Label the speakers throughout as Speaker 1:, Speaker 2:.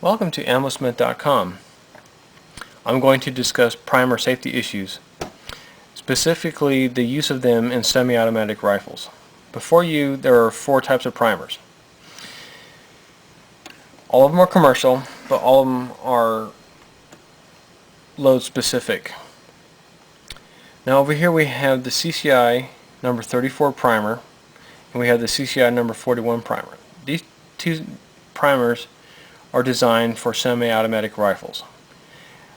Speaker 1: Welcome to Ammosmith.com. I'm going to discuss primer safety issues, specifically the use of them in semi-automatic rifles. Before you, there are 4 types of primers. All of them are commercial, but all of them are load specific. Now over here we have the CCI number 34 primer, and we have the CCI number 41 primer. These two primers are designed for semi-automatic rifles.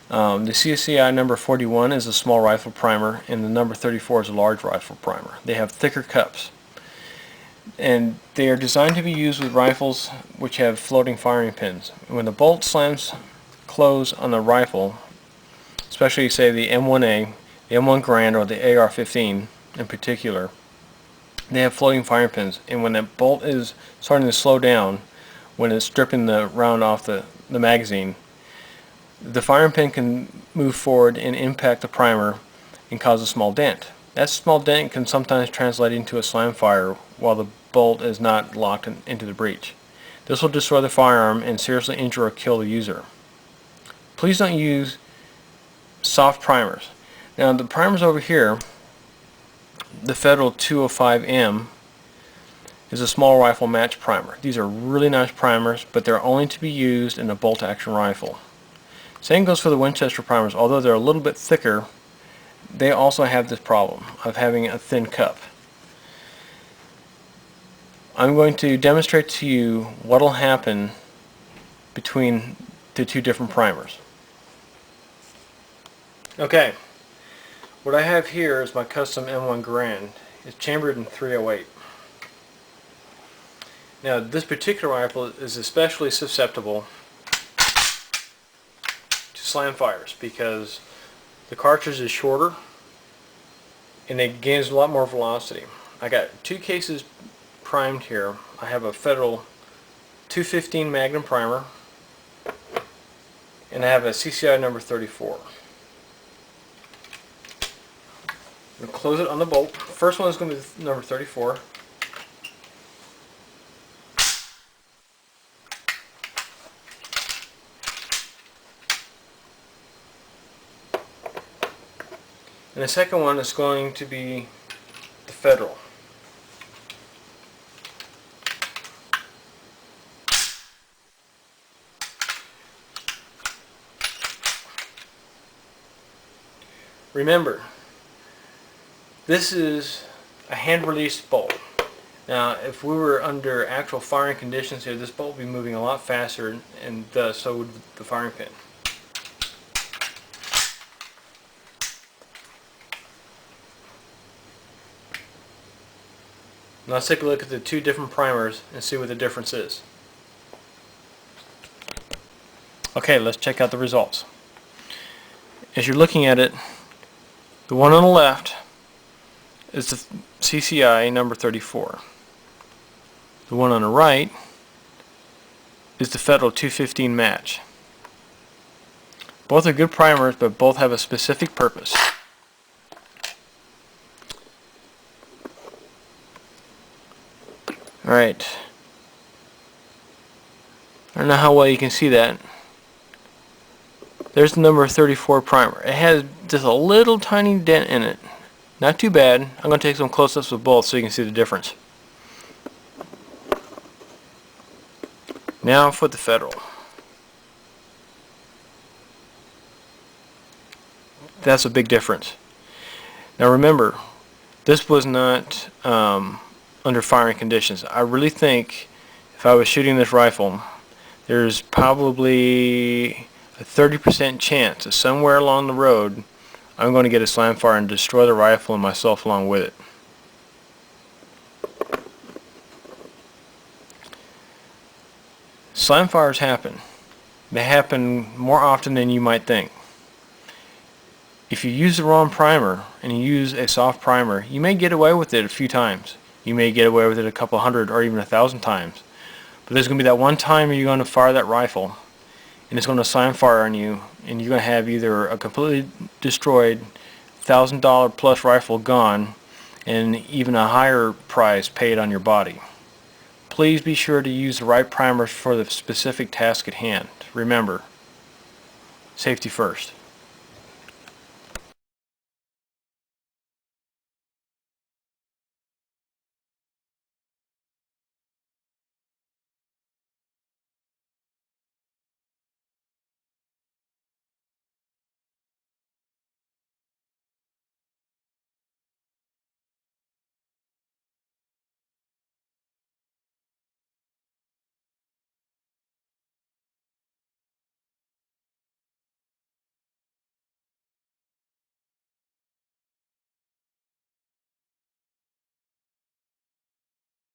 Speaker 1: The CCI number 41 is a small rifle primer, and the number 34 is a large rifle primer. They have thicker cups, and they are designed to be used with rifles which have floating firing pins. When the bolt slams close on the rifle, especially say the M1A, the M1 Garand, or the AR-15 in particular, they have floating firing pins, and when that bolt is starting to slow down, when it's stripping the round off the magazine, the firing pin can move forward and impact the primer and cause a small dent. That small dent can sometimes translate into a slam fire while the bolt is not locked into the breech. This will destroy the firearm and seriously injure or kill the user. Please don't use soft primers. Now the primers over here, the Federal 205M, is a small rifle match primer. These are really nice primers, but they're only to be used in a bolt action rifle. Same goes for the Winchester primers. Although they're a little bit thicker, they also have this problem of having a thin cup. I'm going to demonstrate to you what will happen between the two different primers. Okay, what I have here is my custom M1 Garand. It's chambered in 308. Now this particular rifle is especially susceptible to slam fires because the cartridge is shorter and it gains a lot more velocity. I got 2 cases primed here. I have a Federal 215 Magnum primer, and I have a CCI number 34. I'm going to close it on the bolt. First one is going to be number 34. And the second one is going to be the Federal. Remember, this is a hand-released bolt. Now, if we were under actual firing conditions here, this bolt would be moving a lot faster, and thus so would the firing pin. Now let's take a look at the 2 different primers and see what the difference is. Okay, let's check out the results. As you're looking at it, the one on the left is the CCI number 34. The one on the right is the Federal 215 match. Both are good primers, but both have a specific purpose. Alright, I don't know how well you can see that. There's the number 34 primer. It has just a little tiny dent in it. Not too bad. I'm going to take some close-ups with both so you can see the difference. Now for the Federal. That's a big difference. Now remember, this was not under firing conditions. I really think if I was shooting this rifle, there's probably a 30% chance that somewhere along the road I'm going to get a slam fire and destroy the rifle and myself along with it. Slam fires happen. They happen more often than you might think. If you use the wrong primer and you use a soft primer, you may get away with it a few times. You may get away with it a couple hundred or even 1,000 times. But there's going to be that one time you're going to fire that rifle and it's going to slam fire on you, and you're going to have either a completely destroyed $1,000 plus rifle gone and even a higher price paid on your body. Please be sure to use the right primers for the specific task at hand. remember, safety first.